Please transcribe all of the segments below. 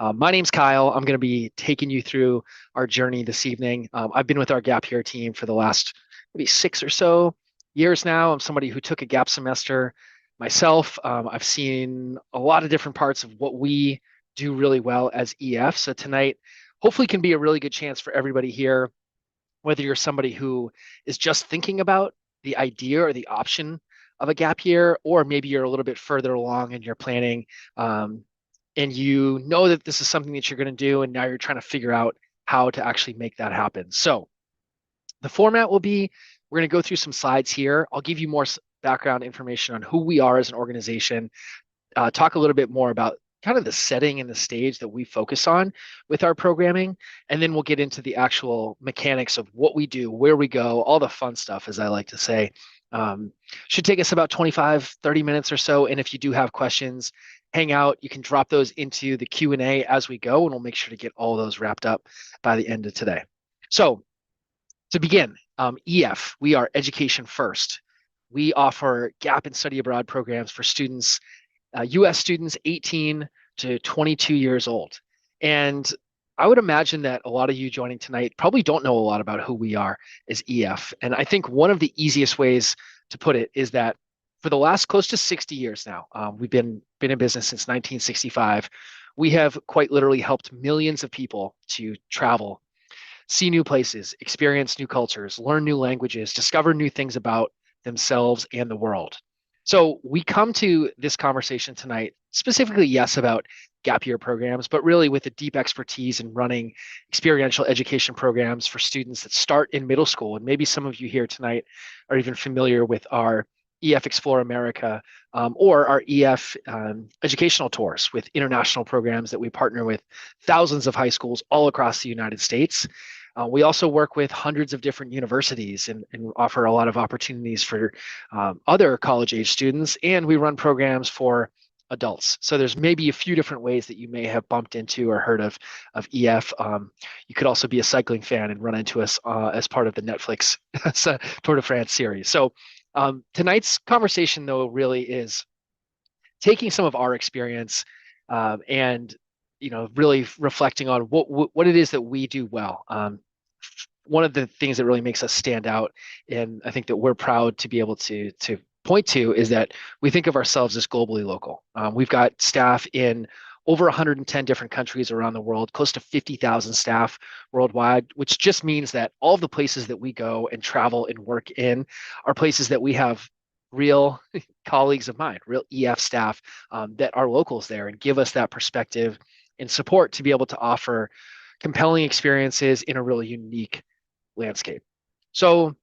My name's Kyle. I'm going to be taking you through our journey this evening. I've been with our Gap Year team for the last maybe 6 or so years now. I'm somebody who took a gap semester myself. I've seen a lot of different parts of what we do really well as EF. So tonight, hopefully, can be a really good chance for everybody here, whether you're somebody who is just thinking about the idea or the option of a gap year, or maybe you're a little bit further along and you're planning, um, and you know that this is something that you're going to do, and now you're trying to figure out how to actually make that happen. So the format will be, we're going to go through some slides here. I'll give you more background information on who we are as an organization, talk a little bit more about kind of the setting and the stage that we focus on with our programming. And then we'll get into the actual mechanics of what we do, where we go, all the fun stuff, as I like to say. Um, should take us about 25, 30 minutes or so. And if you do have questions, hang out. You can drop those into the Q&A as we go, and we'll make sure to get all those wrapped up by the end of today. So to begin, EF, we are education first. We offer gap and study abroad programs for students, US students 18 to 22 years old. And I would imagine that a lot of you joining tonight probably don't know a lot about who we are as EF. And I think one of the easiest ways to put it is that for the last close to 60 years now, we've been in business since 1965. We have quite literally helped millions of people to travel, see new places, experience new cultures, learn new languages, discover new things about themselves and the world. So we come to this conversation tonight specifically, yes, about gap year programs, but really with a deep expertise in running experiential education programs for students that start in middle school. And maybe some of you here tonight are even familiar with our EF Explore America, or our EF educational tours with international programs that we partner with thousands of high schools all across the United States. We also work with hundreds of different universities and offer a lot of opportunities for other college age students, and we run programs for adults. So there's maybe a few different ways that you may have bumped into or heard of EF. You could also be a cycling fan and run into us as part of the Netflix Tour de France series. So tonight's conversation, though, really is taking some of our experience, and really reflecting on what it is that we do well. One of the things that really makes us stand out, and I think that we're proud to be able to point to, is that we think of ourselves as globally local. We've got staff in over 110 different countries around the world, close to 50,000 staff worldwide, which just means that all of the places that we go and travel and work in are places that we have real colleagues of mine, real EF staff, that are locals there and give us that perspective and support to be able to offer compelling experiences in a really unique landscape. So,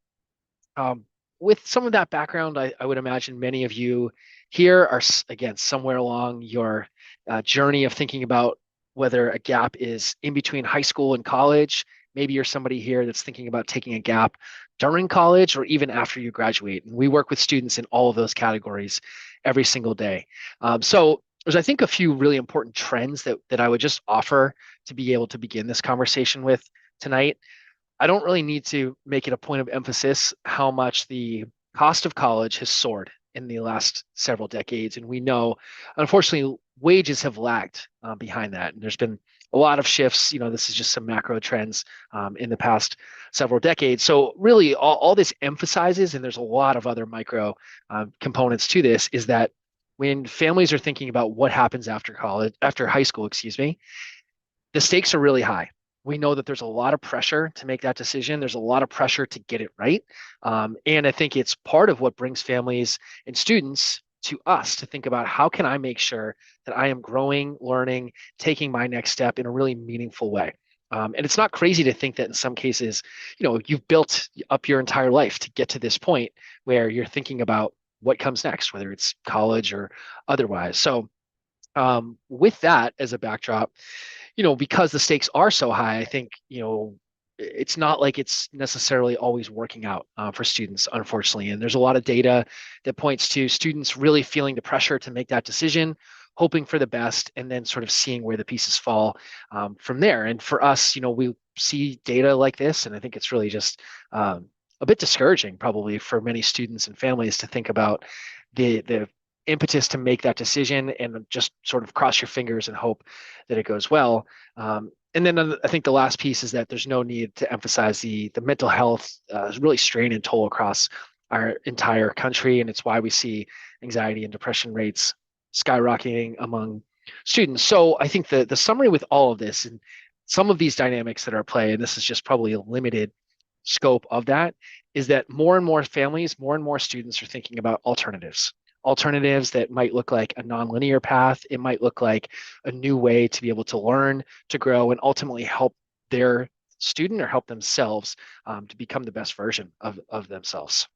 with some of that background, I would imagine many of you here are, again, somewhere along your journey of thinking about whether a gap is in between high school and college. Maybe you're somebody here that's thinking about taking a gap during college or even after you graduate. And we work with students in all of those categories every single day. So there's, I think, a few really important trends that I would just offer to be able to begin this conversation with tonight. I don't really need to make it a point of emphasis how much the cost of college has soared in the last several decades. And we know, unfortunately, wages have lagged behind that. And there's been a lot of shifts. This is just some macro trends in the past several decades. So really all this emphasizes, and there's a lot of other micro components to this, is that when families are thinking about what happens after college, after high school, excuse me, the stakes are really high. We know that there's a lot of pressure to make that decision. There's a lot of pressure to get it right. And I think it's part of what brings families and students to us to think about, how can I make sure that I am growing, learning, taking my next step in a really meaningful way. And it's not crazy to think that in some cases, you've built up your entire life to get to this point where you're thinking about what comes next, whether it's college or otherwise. So with that as a backdrop, because the stakes are so high, I think, it's not like it's necessarily always working out for students, unfortunately. And there's a lot of data that points to students really feeling the pressure to make that decision, hoping for the best, and then sort of seeing where the pieces fall from there. And for us, we see data like this, and I think it's really just a bit discouraging, probably, for many students and families to think about the impetus to make that decision and just sort of cross your fingers and hope that it goes well. And then I think the last piece is that there's no need to emphasize the mental health is really strain and toll across our entire country, and it's why we see anxiety and depression rates skyrocketing among students. So I think the summary with all of this and some of these dynamics that are at play, and this is just probably a limited scope of that, is that more and more families, more and more students are thinking about alternatives that might look like a nonlinear path. It might look like a new way to be able to learn, to grow, and ultimately help their student or help themselves to become the best version of themselves.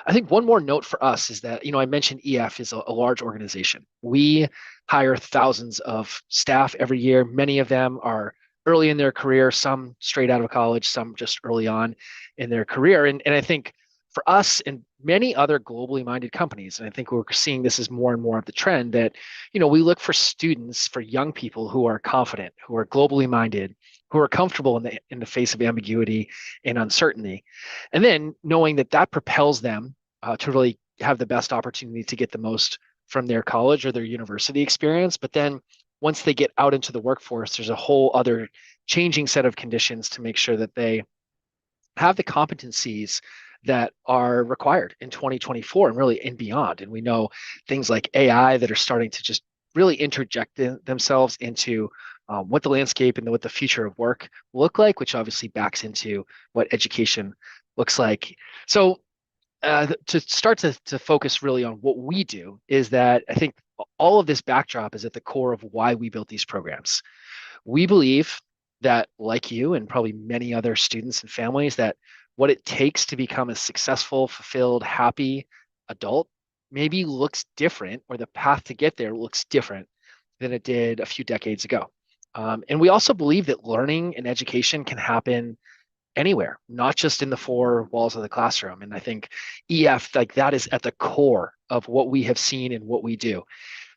I think one more note for us is that, I mentioned EF is a large organization. We hire thousands of staff every year. Many of them are early in their career, some straight out of college, some just early on in their career. And I think for us and many other globally minded companies, and I think we're seeing this as more and more of the trend that, we look for students, for young people who are confident, who are globally minded, who are comfortable in the face of ambiguity and uncertainty. And then knowing that that propels them to really have the best opportunity to get the most from their college or their university experience. But then once they get out into the workforce, there's a whole other changing set of conditions to make sure that they have the competencies that are required in 2024 and really and beyond. And we know things like AI that are starting to just really interject themselves into what the landscape and what the future of work will look like, which obviously backs into what education looks like. So to start to focus really on what we do is that I think all of this backdrop is at the core of why we built these programs. We believe that, like you and probably many other students and families, that what it takes to become a successful, fulfilled, happy adult maybe looks different, or the path to get there looks different than it did a few decades ago. And we also believe that learning and education can happen anywhere, not just in the four walls of the classroom. And I think EF, like that is at the core of what we have seen and what we do.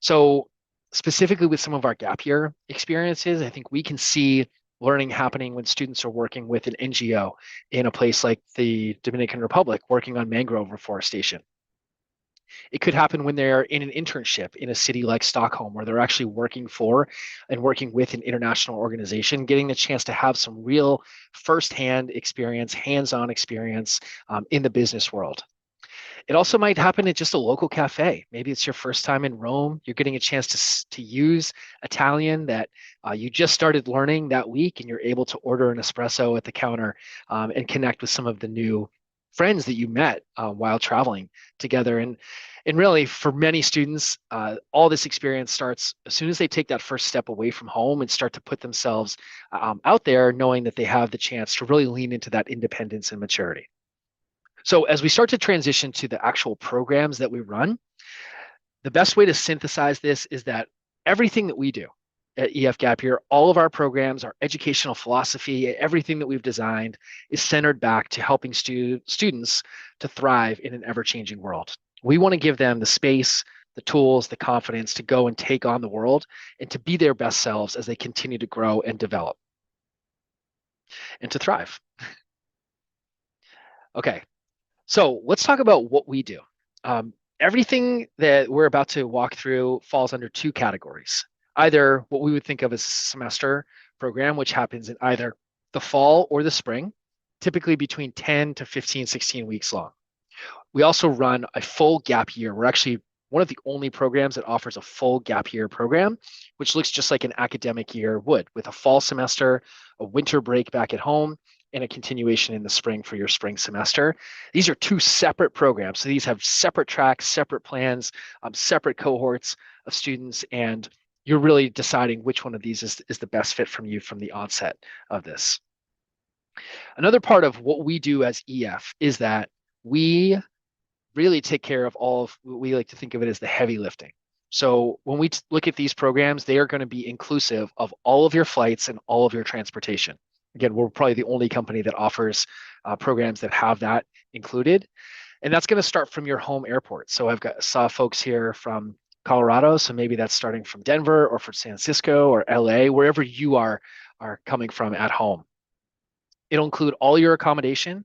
So specifically with some of our gap year experiences, I think we can see learning happening when students are working with an NGO in a place like the Dominican Republic, working on mangrove reforestation. It could happen when they're in an internship in a city like Stockholm, where they're actually working for and working with an international organization, getting the chance to have some real firsthand experience, hands-on experience in the business world. It also might happen at just a local cafe. Maybe it's your first time in Rome. You're getting a chance to use Italian that you just started learning that week, and you're able to order an espresso at the counter and connect with some of the new friends that you met while traveling together. And really, for many students, all this experience starts as soon as they take that first step away from home and start to put themselves out there, knowing that they have the chance to really lean into that independence and maturity. So as we start to transition to the actual programs that we run, the best way to synthesize this is that everything that we do at EF Gap Year, all of our programs, our educational philosophy, everything that we've designed is centered back to helping students to thrive in an ever-changing world. We want to give them the space, the tools, the confidence to go and take on the world and to be their best selves as they continue to grow and develop and to thrive. Okay, so let's talk about what we do. Everything that we're about to walk through falls under two categories. Either what we would think of as a semester program, which happens in either the fall or the spring, typically between 10 to 15, 16 weeks long. We also run a full gap year. We're actually one of the only programs that offers a full gap year program, which looks just like an academic year would, with a fall semester, a winter break back at home, and a continuation in the spring for your spring semester. These are two separate programs. So these have separate tracks, separate plans, separate cohorts of students, and you're really deciding which one of these is the best fit from you from the onset of this. Another part of what we do as EF is that we really take care of all of what we like to think of it as the heavy lifting. So when we look at these programs, they are going to be inclusive of all of your flights and all of your transportation. Again, we're probably the only company that offers programs that have that included. And that's going to start from your home airport. So saw folks here from Colorado, so maybe that's starting from Denver or from San Francisco or LA, wherever you are coming from at home. It'll include all your accommodation.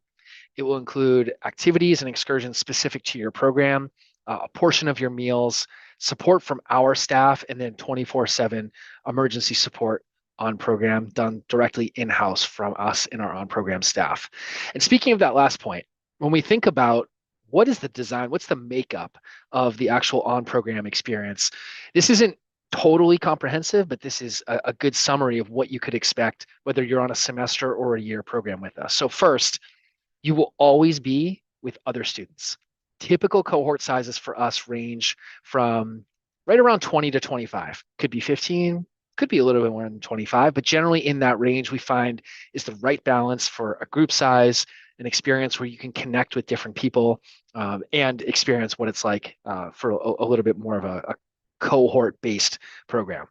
It will include activities and excursions specific to your program. a portion of your meals, support from our staff, and then 24/7 emergency support on program done directly in-house from us and our on-program staff. And speaking of that last point, when we think about what is the design, what's the makeup of the actual on-program experience, this isn't totally comprehensive, but this is a good summary of what you could expect whether you're on a semester or a year program with us. So first, you will always be with other students. Typical cohort sizes for us range from right around 20 to 25. Could be 15, could be a little bit more than 25, but generally in that range we find is the right balance for a group size, an experience where you can connect with different people, and experience what it's like for a little bit more of a cohort-based program.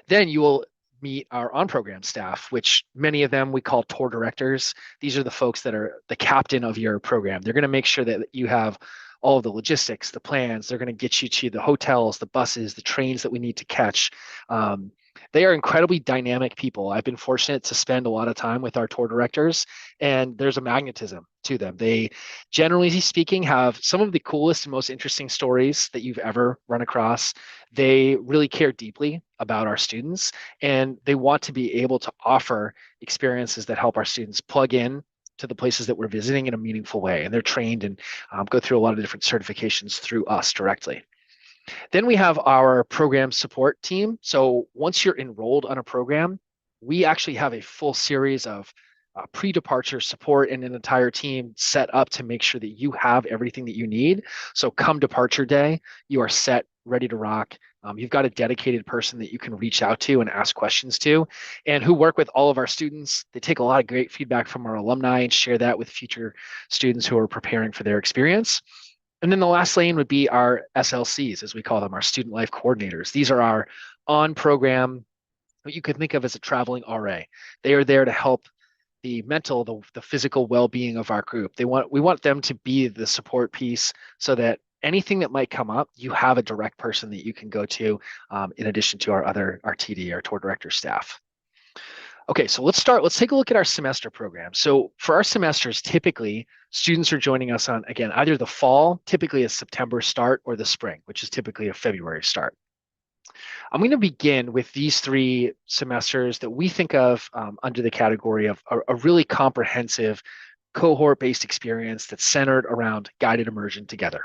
Then you will meet our on-program staff, which many of them we call tour directors. These are the folks that are the captain of your program. They're going to make sure that you have all of the logistics, the plans. They're going to get you to the hotels, the buses, the trains that we need to catch. They are incredibly dynamic people. I've been fortunate to spend a lot of time with our tour directors, and there's a magnetism to them. They, generally speaking, have some of the coolest and most interesting stories that you've ever run across. They really care deeply about our students, and they want to be able to offer experiences that help our students plug in to the places that we're visiting in a meaningful way. And they're trained and go through a lot of different certifications through us directly. Then we have our program support team. So once you're enrolled on a program, we actually have a full series of pre-departure support and an entire team set up to make sure that you have everything that you need. So come departure day, you are set, ready to rock. You've got a dedicated person that you can reach out to and ask questions to, and who work with all of our students. They take a lot of great feedback from our alumni and share that with future students who are preparing for their experience. And then the last lane would be our SLCs, as we call them, our student life coordinators. These are our on-program, what you could think of as a traveling RA. They are there to help the mental, the physical well-being of our group. We want them to be the support piece so that anything that might come up, you have a direct person that you can go to, in addition to our TD, our tour director staff. Okay, so let's take a look at our semester program. So for our semesters, typically students are joining us on, again, either the fall, typically a September start, or the spring, which is typically a February start. I'm going to begin with these 3 semesters that we think of under the category of a really comprehensive cohort-based experience that's centered around guided immersion together.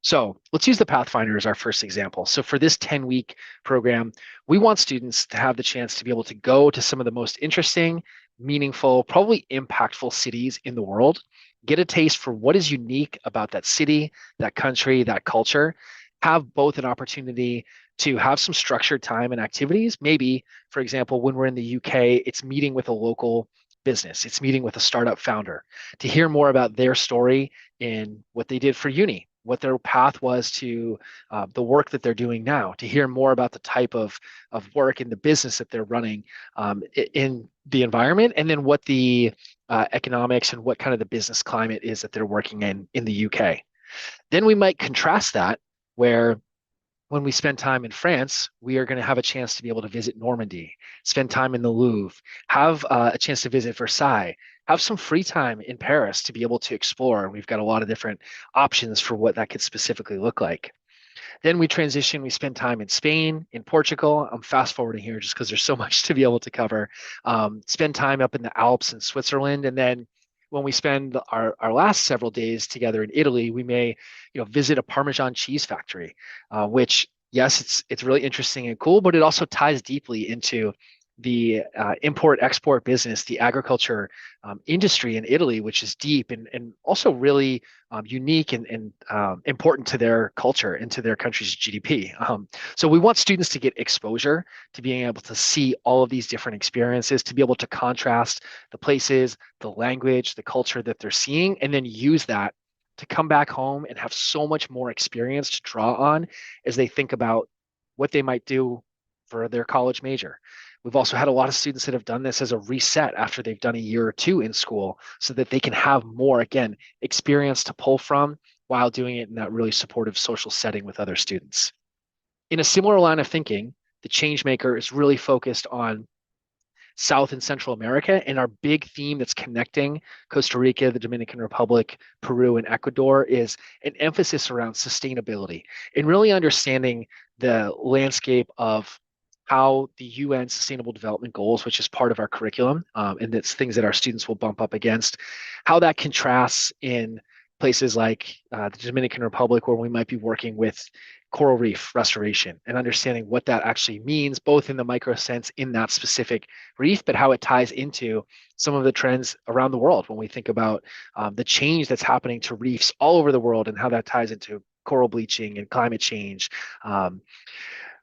So let's use the Pathfinder as our first example. So for this 10-week program, we want students to have the chance to be able to go to some of the most interesting, meaningful, probably impactful cities in the world, get a taste for what is unique about that city, that country, that culture, have both an opportunity to have some structured time and activities. Maybe, for example, when we're in the UK, it's meeting with a local business, it's meeting with a startup founder to hear more about their story in what they did for uni, what their path was to the work that they're doing now, to hear more about the type of work in the business that they're running in the environment, and then what the economics and what kind of the business climate is that they're working in the UK. Then we might contrast that where when we spend time in France, we are going to have a chance to be able to visit Normandy, spend time in the Louvre, have a chance to visit Versailles, have some free time in Paris to be able to explore. And we've got a lot of different options for what that could specifically look like. Then we transition, we spend time in Spain, in Portugal. I'm fast forwarding here just because there's so much to be able to cover. Spend time up in the Alps in Switzerland. And then when we spend our last several days together in Italy, we may visit a Parmesan cheese factory, which, yes, it's really interesting and cool, but it also ties deeply into the import-export business, the agriculture industry in Italy, which is deep and also really unique and important to their culture and to their country's GDP. So we want students to get exposure to being able to see all of these different experiences, to be able to contrast the places, the language, the culture that they're seeing, and then use that to come back home and have so much more experience to draw on as they think about what they might do for their college major. We've also had a lot of students that have done this as a reset after they've done a year or 2 in school so that they can have more, again, experience to pull from while doing it in that really supportive social setting with other students. In a similar line of thinking, the Changemaker is really focused on South and Central America. And our big theme that's connecting Costa Rica, the Dominican Republic, Peru, and Ecuador is an emphasis around sustainability and really understanding the landscape of how the UN Sustainable Development Goals, which is part of our curriculum, and it's things that our students will bump up against, how that contrasts in places like the Dominican Republic, where we might be working with coral reef restoration and understanding what that actually means, both in the micro sense in that specific reef, but how it ties into some of the trends around the world when we think about the change that's happening to reefs all over the world and how that ties into coral bleaching and climate change.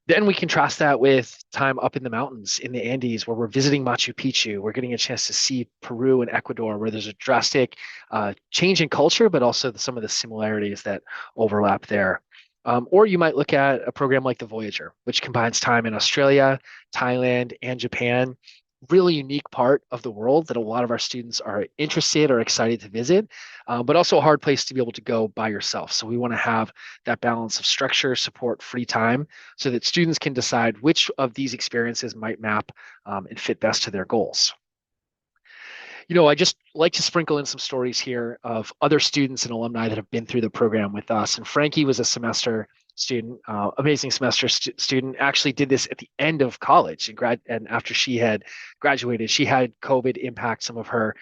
Then we contrast that with time up in the mountains in the Andes, where we're visiting Machu Picchu. We're getting a chance to see Peru and Ecuador, where there's a drastic change in culture, but also some of the similarities that overlap there. Or you might look at a program like the Voyager, which combines time in Australia, Thailand, and Japan. Really unique part of the world that a lot of our students are interested or excited to visit, but also a hard place to be able to go by yourself. So we want to have that balance of structure, support, free time, so that students can decide which of these experiences might map and fit best to their goals. I just like to sprinkle in some stories here of other students and alumni that have been through the program with us. And Frankie was a semester student, amazing semester student, actually did this at the end of college and after she had graduated, she had COVID impact some of her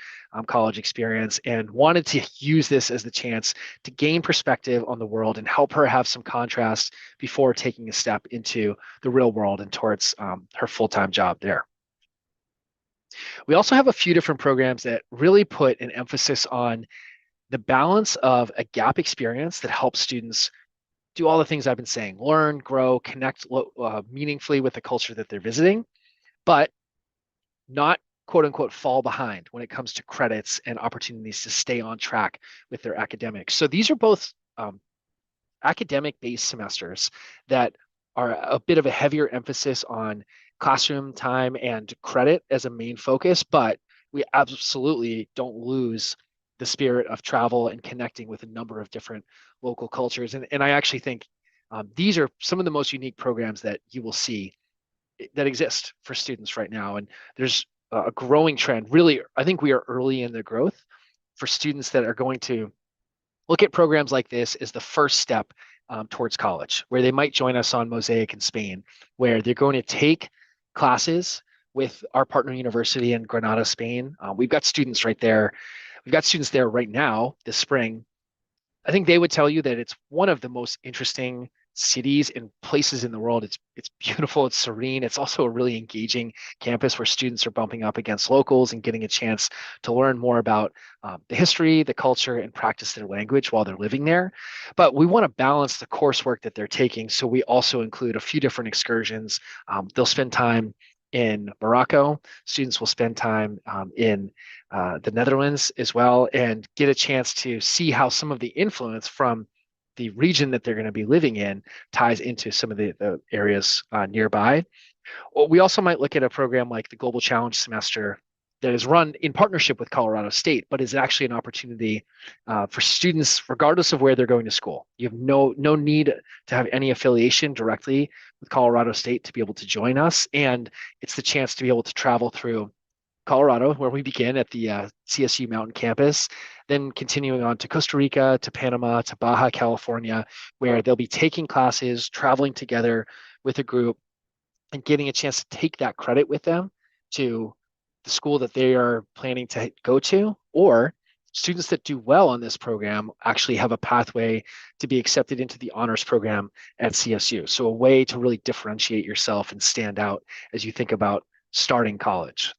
college experience and wanted to use this as the chance to gain perspective on the world and help her have some contrast before taking a step into the real world and towards her full-time job there. We also have a few different programs that really put an emphasis on the balance of a gap experience that helps students do all the things I've been saying, learn, grow, connect meaningfully with the culture that they're visiting, but not quote unquote fall behind when it comes to credits and opportunities to stay on track with their academics. So these are both academic based semesters that are a bit of a heavier emphasis on classroom time and credit as a main focus, but we absolutely don't lose the spirit of travel and connecting with a number of different local cultures. And I actually think these are some of the most unique programs that you will see that exist for students right now. And there's a growing trend. Really, I think we are early in the growth for students that are going to look at programs like this as the first step towards college, where they might join us on Mosaic in Spain, where they're going to take classes with our partner university in Granada, Spain. We've got students right there. We've got students there right now this spring. I think they would tell you that it's one of the most interesting cities and places in the world. It's beautiful, it's serene. It's also a really engaging campus where students are bumping up against locals and getting a chance to learn more about the history, the culture, and practice their language while they're living there. But we want to balance the coursework that they're taking, so we also include a few different excursions. They'll spend time in Morocco. Students will spend time in the Netherlands as well and get a chance to see how some of the influence from the region that they're going to be living in ties into some of the areas nearby. Well, we also might look at a program like the Global Challenge semester that is run in partnership with Colorado State, but is actually an opportunity for students, regardless of where they're going to school. You have no need to have any affiliation directly with Colorado State to be able to join us. And it's the chance to be able to travel through Colorado, where we begin at the CSU Mountain campus, then continuing on to Costa Rica, to Panama, to Baja California, where they'll be taking classes, traveling together with a group, and getting a chance to take that credit with them to the school that they are planning to go to, or students that do well on this program actually have a pathway to be accepted into the honors program at CSU. So a way to really differentiate yourself and stand out as you think about starting college.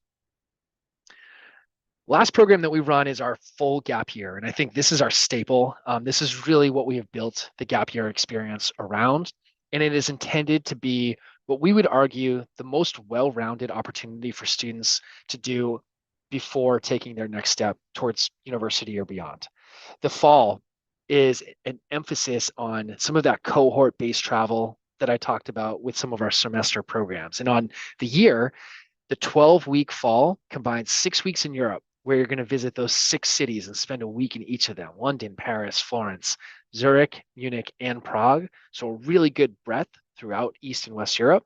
Last program that we run is our full gap year. And I think this is our staple. This is really what we have built the gap year experience around. And it is intended to be what we would argue the most well-rounded opportunity for students to do before taking their next step towards university or beyond. The fall is an emphasis on some of that cohort-based travel that I talked about with some of our semester programs. And on the year, the 12-week fall combines 6 weeks in Europe, where you're going to visit those 6 cities and spend a week in each of them: London, Paris, Florence, Zurich, Munich, and Prague. So a really good breadth throughout East and West Europe.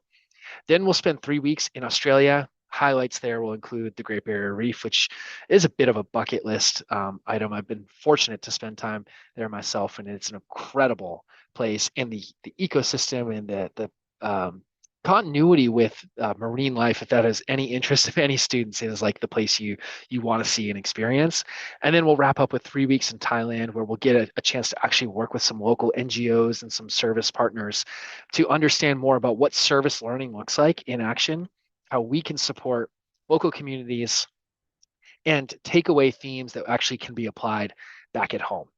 Then we'll spend 3 weeks in Australia, highlights there will include the Great Barrier Reef, which is a bit of a bucket list item. I've been fortunate to spend time there myself, and it's an incredible place. And the ecosystem and the continuity with marine life, if that has any interest of any students, is like the place you want to see and experience. And then we'll wrap up with 3 weeks in Thailand, where we'll get a chance to actually work with some local NGOs and some service partners to understand more about what service learning looks like in action, how we can support local communities, and take away themes that actually can be applied back at home.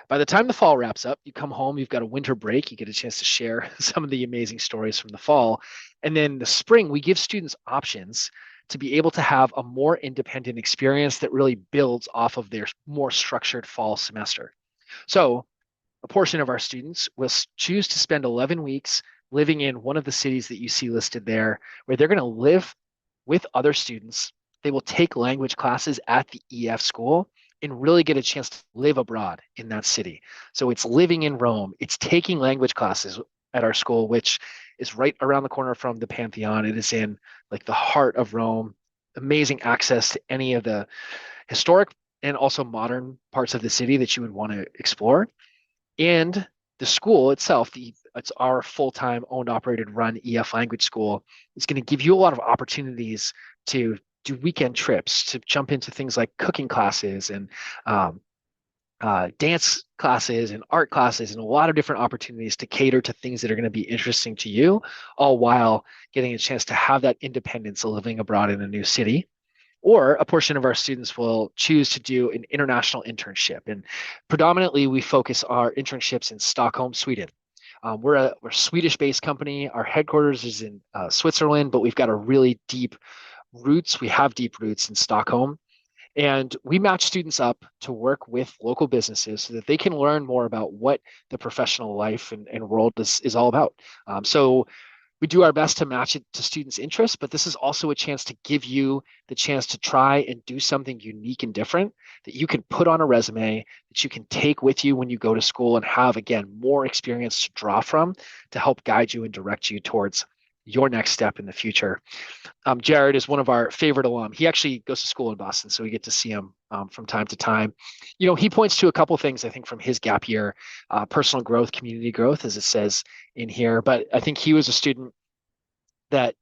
By the time the fall wraps up, you come home, you've got a winter break, you get a chance to share some of the amazing stories from the fall. And then the spring, we give students options to be able to have a more independent experience that really builds off of their more structured fall semester. So a portion of our students will choose to spend 11 weeks living in one of the cities that you see listed there, where they're going to live with other students. They will take language classes at the EF school and really get a chance to live abroad in that city. So it's living in Rome, it's taking language classes at our school, which is right around the corner from the Pantheon. It is in like the heart of Rome, amazing access to any of the historic and also modern parts of the city that you would want to explore. And the school itself, it's our full-time owned, operated, run EF language school, is going to give you a lot of opportunities to do weekend trips, to jump into things like cooking classes and um, dance classes and art classes, and a lot of different opportunities to cater to things that are going to be interesting to you, all while getting a chance to have that independence of living abroad in a new city. Or a portion of our students will choose to do an international internship. And predominantly, we focus our internships in Stockholm, Sweden. We're a Swedish-based company. Our headquarters is in Switzerland, but we've got a really deep roots. We have deep roots in Stockholm. And we match students up to work with local businesses so that they can learn more about what the professional life and world is all about. So we do our best to match it to students' interests, but this is also a chance to give you the chance to try and do something unique and different that you can put on a resume, that you can take with you when you go to school and have, again, more experience to draw from to help guide you and direct you towards your next step in the future. Jared is one of our favorite alum. He actually goes to school in Boston, so we get to see him from time to time. He points to a couple things, I think, from his gap year, personal growth, community growth, as it says in here. But I think he was a student that,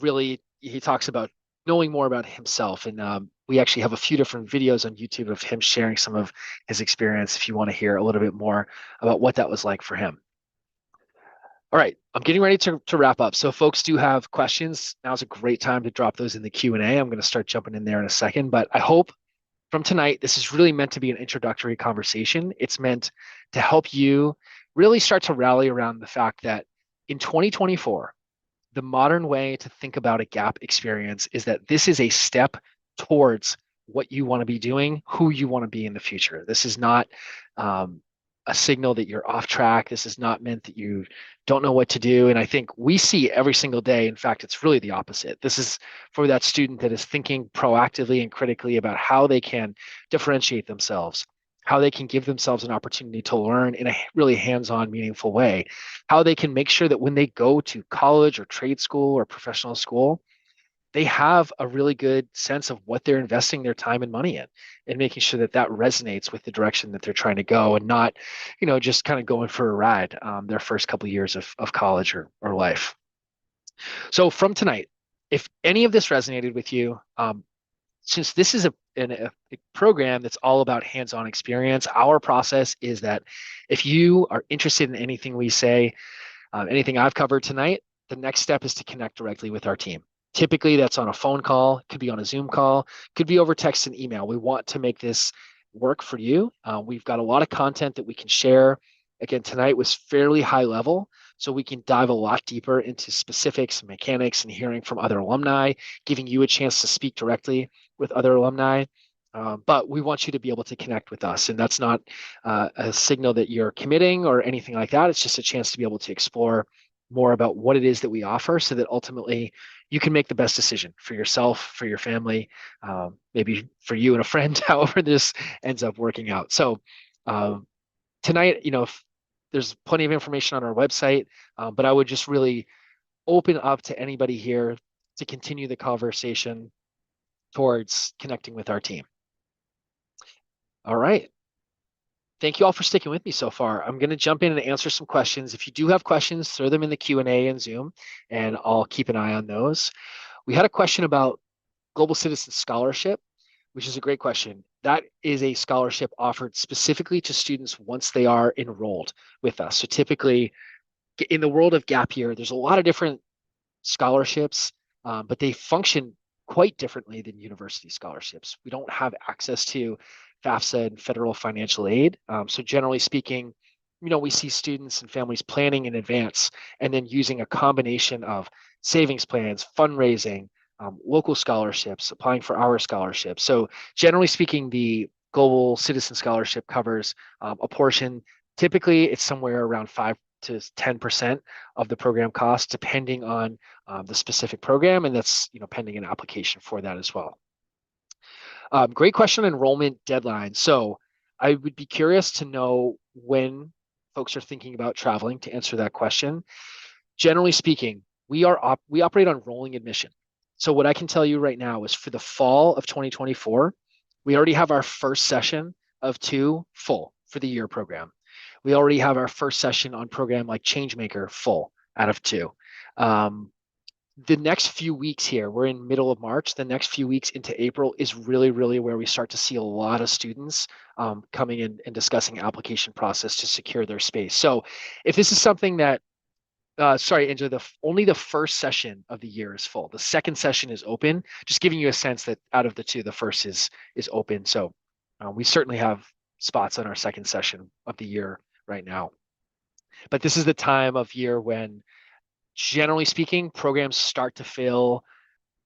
really, he talks about knowing more about himself. And we actually have a few different videos on YouTube of him sharing some of his experience if you want to hear a little bit more about what that was like for him. All right, I'm getting ready to wrap up. So if folks do have questions, now's a great time to drop those in the Q&A. I'm going to start jumping in there in a second, but I hope from tonight, this is really meant to be an introductory conversation. It's meant to help you really start to rally around the fact that in 2024, the modern way to think about a gap experience is that this is a step towards what you want to be doing, who you want to be in the future. This is not a signal that you're off track. This is not meant that you don't know what to do. And I think we see every single day, in fact, it's really the opposite. This is for that student that is thinking proactively and critically about how they can differentiate themselves, how they can give themselves an opportunity to learn in a really hands-on, meaningful way, how they can make sure that when they go to college or trade school or professional school, they have a really good sense of what they're investing their time and money in, and making sure that that resonates with the direction that they're trying to go, and not, just kind of going for a ride their first couple of years of college or life. So from tonight, if any of this resonated with you, since this is a program that's all about hands-on experience, our process is that if you are interested in anything we say, anything I've covered tonight, the next step is to connect directly with our team. Typically, that's on a phone call, could be on a Zoom call, could be over text and email. We want to make this work for you. We've got a lot of content that we can share. Again, tonight was fairly high level, so we can dive a lot deeper into specifics and mechanics and hearing from other alumni, giving you a chance to speak directly with other alumni. But we want you to be able to connect with us. And that's not a signal that you're committing or anything like that. It's just a chance to be able to explore more about what it is that we offer, so that ultimately you can make the best decision for yourself, for your family, maybe for you and a friend, however this ends up working out. So tonight, there's plenty of information on our website, but I would just really open up to anybody here to continue the conversation towards connecting with our team. All right. Thank you all for sticking with me so far. I'm going to jump in and answer some questions. If you do have questions, throw them in the Q&A in Zoom, and I'll keep an eye on those. We had a question about Global Citizen Scholarship, which is a great question. That is a scholarship offered specifically to students once they are enrolled with us. So typically, in the world of gap year, there's a lot of different scholarships, but they function quite differently than university scholarships. We don't have access to FAFSA and federal financial aid. So generally speaking, we see students and families planning in advance and then using a combination of savings plans, fundraising, local scholarships, applying for our scholarships. So generally speaking, the Global Citizen Scholarship covers a portion. Typically, it's somewhere around 5 to 10% of the program cost, depending on the specific program, and that's pending an application for that as well. Great question on enrollment deadline. So I would be curious to know when folks are thinking about traveling to answer that question. Generally speaking, we operate on rolling admission. So what I can tell you right now is for the fall of 2024, we already have our first session of 2 full for the year program. We already have our first session on program like Changemaker full out of 2. The next few weeks here, we're in middle of March, the next few weeks into April is really, really where we start to see a lot of students coming in and discussing application process to secure their space. So if this is something that, sorry, Angela, only the first session of the year is full. The second session is open, just giving you a sense that out of the 2, the first is open. So we certainly have spots on our second session of the year right now. But this is the time of year when, generally speaking, programs start to fill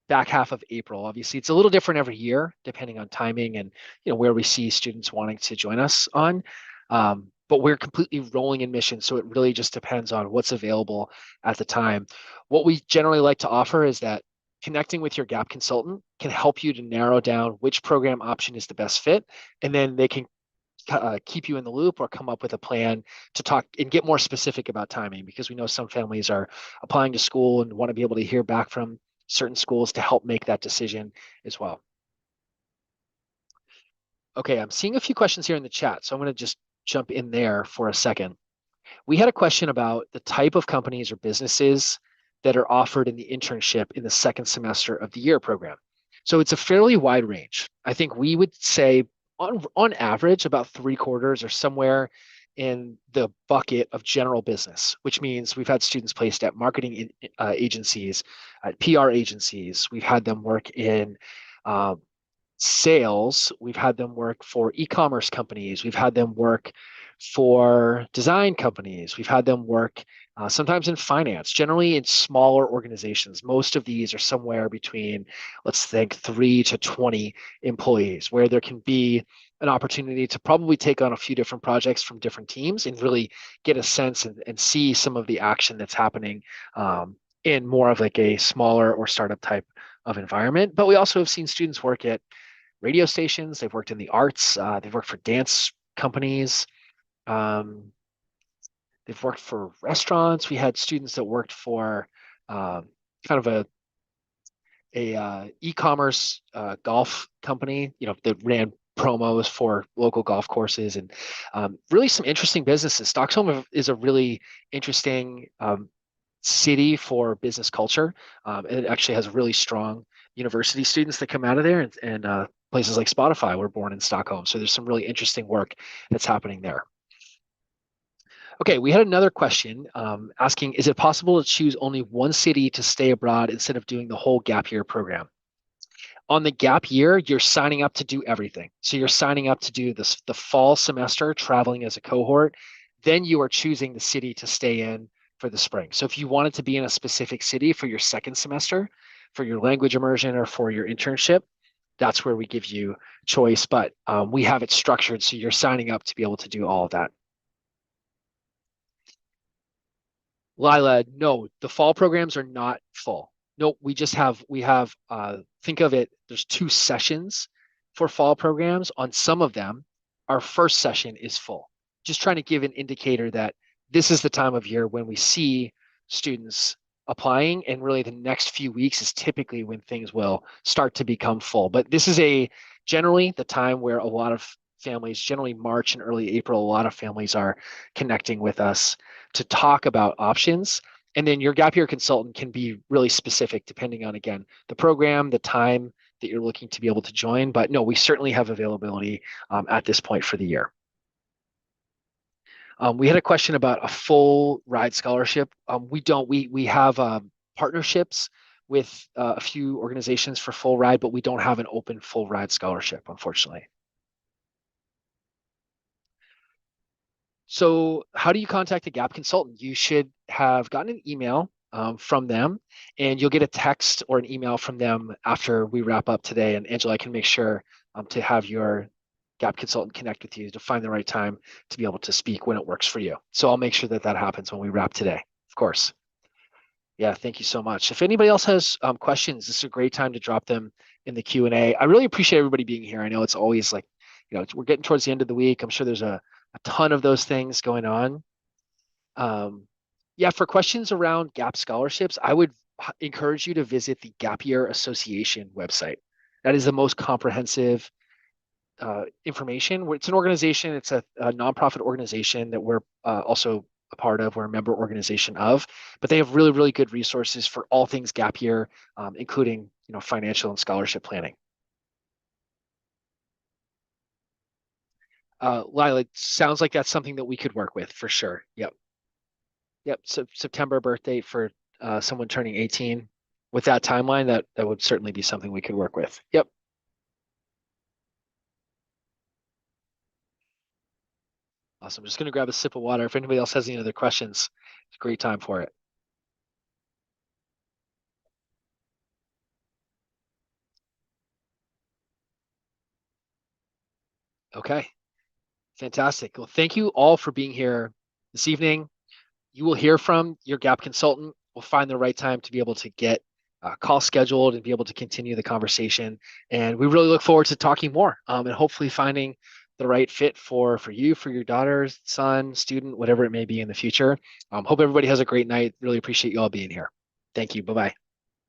back half of April. Obviously, it's a little different every year, depending on timing and where we see students wanting to join us on. But we're completely rolling admission, so it really just depends on what's available at the time. What we generally like to offer is that connecting with your gap consultant can help you to narrow down which program option is the best fit, and then they can keep you in the loop or come up with a plan to talk and get more specific about timing, because we know some families are applying to school and want to be able to hear back from certain schools to help make that decision as well. Okay, I'm seeing a few questions here in the chat, so I'm going to just jump in there for a second. We had a question about the type of companies or businesses that are offered in the internship in the second semester of the year program. So it's a fairly wide range. I think we would say on average, about 3/4 are somewhere in the bucket of general business, which means we've had students placed at marketing agencies, at PR agencies. We've had them work in sales. We've had them work for e-commerce companies. We've had them work for design companies. We've had them work sometimes in finance, generally in smaller organizations. Most of these are somewhere between, let's think, 3 to 20 employees, where there can be an opportunity to probably take on a few different projects from different teams and really get a sense and see some of the action that's happening in more of like a smaller or startup type of environment. But we also have seen students work at radio stations. They've worked in the arts. They've worked for dance companies. They've worked for restaurants. We had students that worked for kind of a e-commerce golf company, that ran promos for local golf courses, and really some interesting businesses. Stockholm is a really interesting city for business culture. It actually has really strong university students that come out of there, and places like Spotify were born in Stockholm. So there's some really interesting work that's happening there. Okay, we had another question asking, is it possible to choose only one city to stay abroad instead of doing the whole gap year program? On the gap year, you're signing up to do everything. So you're signing up to do the fall semester, traveling as a cohort. Then you are choosing the city to stay in for the spring. So if you wanted to be in a specific city for your second semester, for your language immersion or for your internship, that's where we give you choice. But we have it structured so you're signing up to be able to do all of that. Lila, no, the fall programs are not full. No, we have, think of it, there's 2 sessions for fall programs. On some of them, our first session is full. Just trying to give an indicator that this is the time of year when we see students applying, and really the next few weeks is typically when things will start to become full. But this is generally the time where a lot of families, generally March and early April, a lot of families are connecting with us to talk about options. And then your gap year consultant can be really specific depending on, again, the program, the time that you're looking to be able to join. But no, we certainly have availability at this point for the year. We had a question about a full ride scholarship. We don't. We have partnerships with a few organizations for full ride, but we don't have an open full ride scholarship, unfortunately. So how do you contact a gap consultant? You should have gotten an email from them, and you'll get a text or an email from them after we wrap up today. And Angela, I can make sure to have your gap consultant connect with you to find the right time to be able to speak when it works for you. So I'll make sure that that happens when we wrap today, of course. Yeah, thank you so much. If anybody else has questions, this is a great time to drop them in the Q&A. I really appreciate everybody being here. I know it's always like, we're getting towards the end of the week. I'm sure there's a ton of those things going on. Yeah, for questions around GAP scholarships, I would encourage you to visit the Gap Year Association website. That is the most comprehensive information. It's an organization, it's a nonprofit organization that we're also a part of, we're a member organization of, but they have really, really good resources for all things gap year, including financial and scholarship planning. Lila, it sounds like that's something that we could work with for sure. Yep. Yep. So September birth date for someone turning 18. With that timeline, that would certainly be something we could work with. Yep. Awesome. I'm just going to grab a sip of water. If anybody else has any other questions, it's a great time for it. Okay. Fantastic. Well, thank you all for being here this evening. You will hear from your GAP consultant. We'll find the right time to be able to get a call scheduled and be able to continue the conversation. And we really look forward to talking more and hopefully finding the right fit for you, for your daughter, son, student, whatever it may be in the future. Hope everybody has a great night. Really appreciate you all being here. Thank you. Bye-bye.